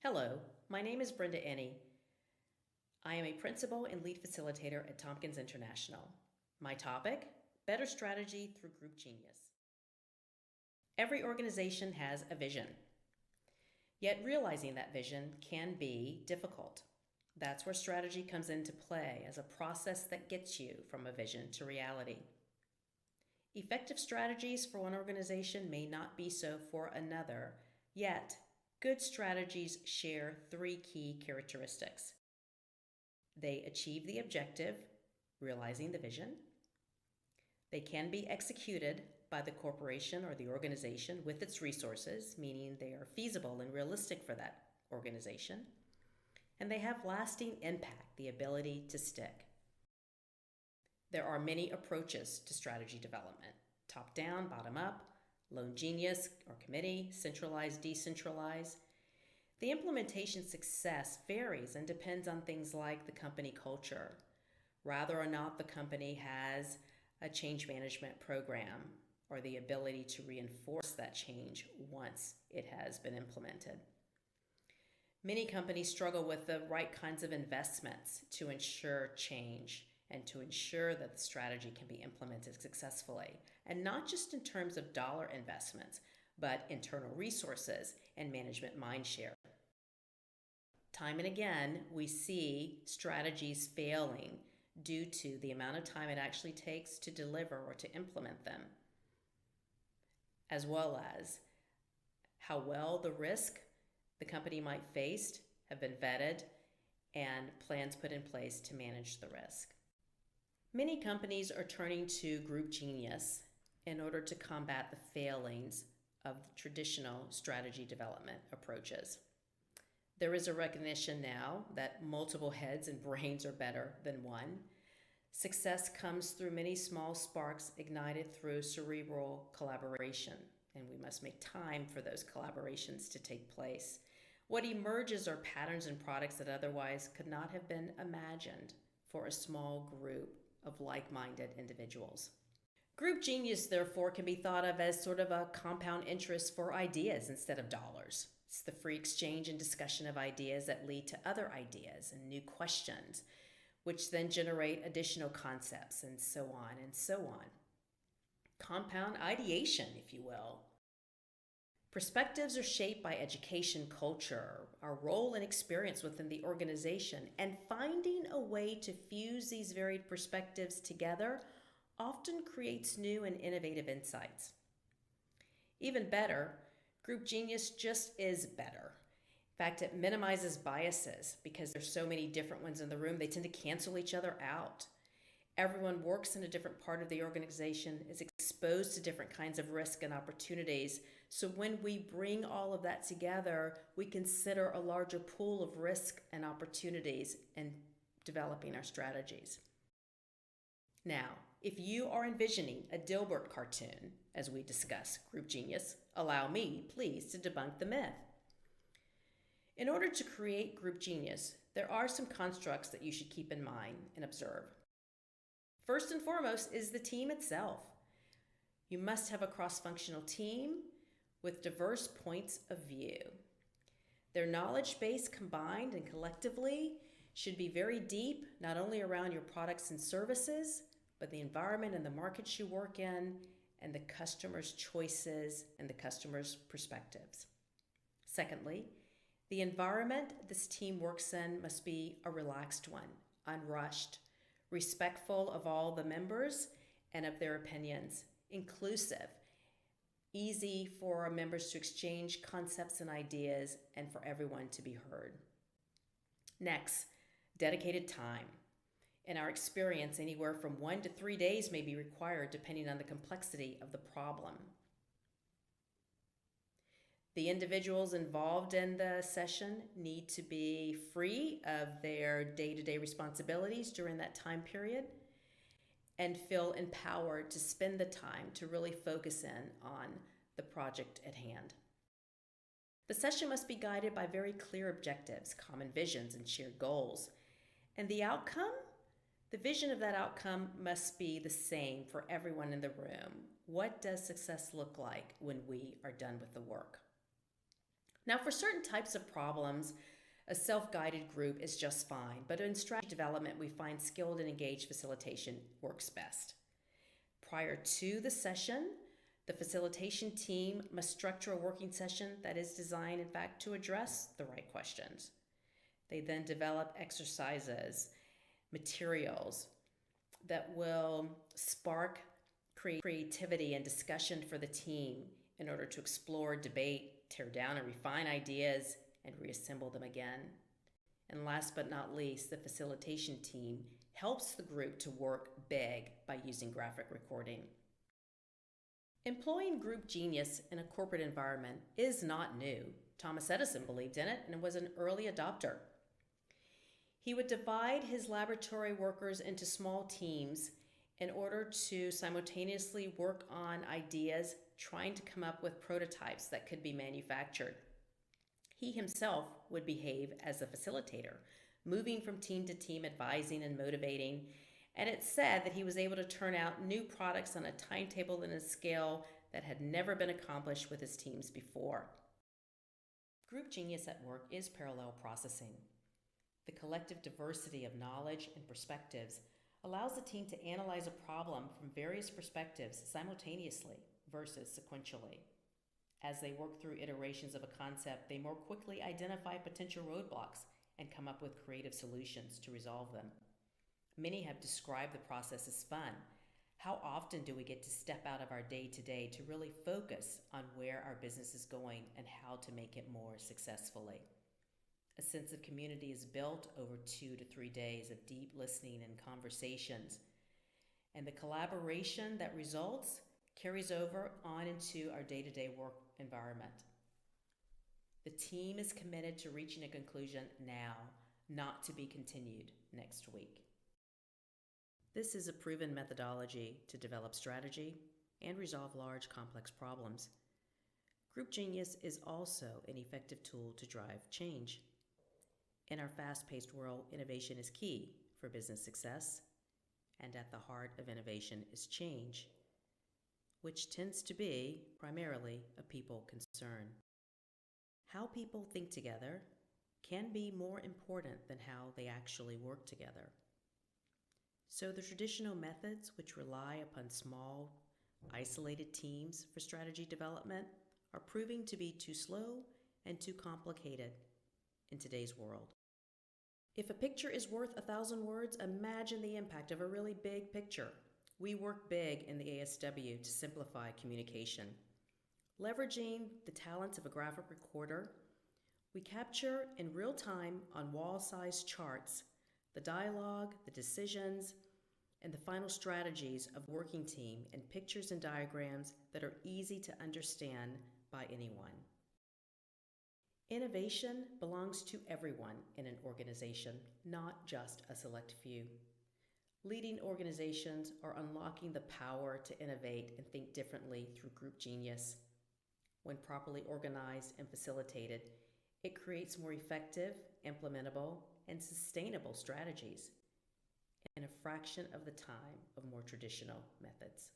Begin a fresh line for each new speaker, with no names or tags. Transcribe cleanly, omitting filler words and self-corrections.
Hello, my name is Brenda Enney. I am a principal and lead facilitator at Tompkins International. My topic, better strategy through group genius. Every organization has a vision, yet realizing that vision can be difficult. That's where strategy comes into play as a process that gets you from a vision to reality. Effective strategies for one organization may not be so for another, yet good strategies share three key characteristics. They achieve the objective, realizing the vision. They can be executed by the corporation or the organization with its resources, meaning they are feasible and realistic for that organization. And they have lasting impact, the ability to stick. There are many approaches to strategy development: top-down, bottom-up, lone genius or committee, centralized, decentralized. The implementation success varies and depends on things like the company culture, whether or not the company has a change management program or the ability to reinforce that change once it has been implemented. Many companies struggle with the right kinds of investments to ensure change and to ensure that the strategy can be implemented successfully, and not just in terms of dollar investments, but internal resources and management mindshare. Time and again, we see strategies failing due to the amount of time it actually takes to deliver or to implement them, as well as how well the risk the company might face have been vetted and plans put in place to manage the risk. Many companies are turning to group genius in order to combat the failings of traditional strategy development approaches. There is a recognition now that multiple heads and brains are better than one. Success comes through many small sparks ignited through cerebral collaboration, and we must make time for those collaborations to take place. What emerges are patterns and products that otherwise could not have been imagined for a small group of like-minded individuals. Group genius, therefore, can be thought of as sort of a compound interest for ideas instead of dollars. It's the free exchange and discussion of ideas that lead to other ideas and new questions, which then generate additional concepts and so on and so on. Compound ideation, if you will. Perspectives are shaped by education, culture, our role and experience within the organization, and finding a way to fuse these varied perspectives together often creates new and innovative insights. Even better, group genius just is better. In fact, it minimizes biases because there's so many different ones in the room, they tend to cancel each other out. Everyone works in a different part of the organization, is exposed to different kinds of risk and opportunities. So when we bring all of that together, we consider a larger pool of risk and opportunities in developing our strategies. Now, if you are envisioning a Dilbert cartoon, as we discuss group genius, allow me, please, to debunk the myth. In order to create group genius, there are some constructs that you should keep in mind and observe. First and foremost is the team itself. You must have a cross-functional team with diverse points of view. Their knowledge base combined and collectively should be very deep, not only around your products and services, but the environment and the markets you work in, and the customer's choices and the customer's perspectives. Secondly, the environment this team works in must be a relaxed one, unrushed, respectful of all the members and of their opinions, inclusive, easy for our members to exchange concepts and ideas, and for everyone to be heard. Next, dedicated time. In our experience, anywhere from 1 to 3 days may be required depending on the complexity of the problem. The individuals involved in the session need to be free of their day-to-day responsibilities during that time period and feel empowered to spend the time to really focus in on the project at hand. The session must be guided by very clear objectives, common visions, and shared goals. And the outcome? The vision of that outcome must be the same for everyone in the room. What does success look like when we are done with the work? Now, for certain types of problems, a self-guided group is just fine, but in strategy development, we find skilled and engaged facilitation works best. Prior to the session, the facilitation team must structure a working session that is designed, in fact, to address the right questions. They then develop exercises, materials that will spark creativity and discussion for the team in order to explore, debate, tear down, and refine ideas and reassemble them again. And last but not least, the facilitation team helps the group to work big by using graphic recording. Employing group genius in a corporate environment is not new. Thomas Edison believed in it and was an early adopter. He would divide his laboratory workers into small teams in order to simultaneously work on ideas, trying to come up with prototypes that could be manufactured. He himself would behave as a facilitator, moving from team to team, advising and motivating. And it's said that he was able to turn out new products on a timetable and a scale that had never been accomplished with his teams before. Group genius at work is parallel processing. The collective diversity of knowledge and perspectives allows the team to analyze a problem from various perspectives simultaneously versus sequentially. As they work through iterations of a concept, they more quickly identify potential roadblocks and come up with creative solutions to resolve them. Many have described the process as fun. How often do we get to step out of our day-to-day to really focus on where our business is going and how to make it more successfully? A sense of community is built over 2 to 3 days of deep listening and conversations. And the collaboration that results carries over on into our day-to-day work environment. The team is committed to reaching a conclusion now, not to be continued next week. This is a proven methodology to develop strategy and resolve large, complex problems. Group genius is also an effective tool to drive change. In our fast-paced world, innovation is key for business success, and at the heart of innovation is change, which tends to be primarily a people concern. How people think together can be more important than how they actually work together. So the traditional methods, which rely upon small, isolated teams for strategy development, are proving to be too slow and too complicated in today's world. If a picture is worth 1,000 words, imagine the impact of a really big picture. We work big in the ASW to simplify communication. Leveraging the talents of a graphic recorder, we capture in real time on wall-sized charts the dialogue, the decisions, and the final strategies of a working team in pictures and diagrams that are easy to understand by anyone. Innovation belongs to everyone in an organization, not just a select few. Leading organizations are unlocking the power to innovate and think differently through group genius. When properly organized and facilitated, it creates more effective, implementable, and sustainable strategies in a fraction of the time of more traditional methods.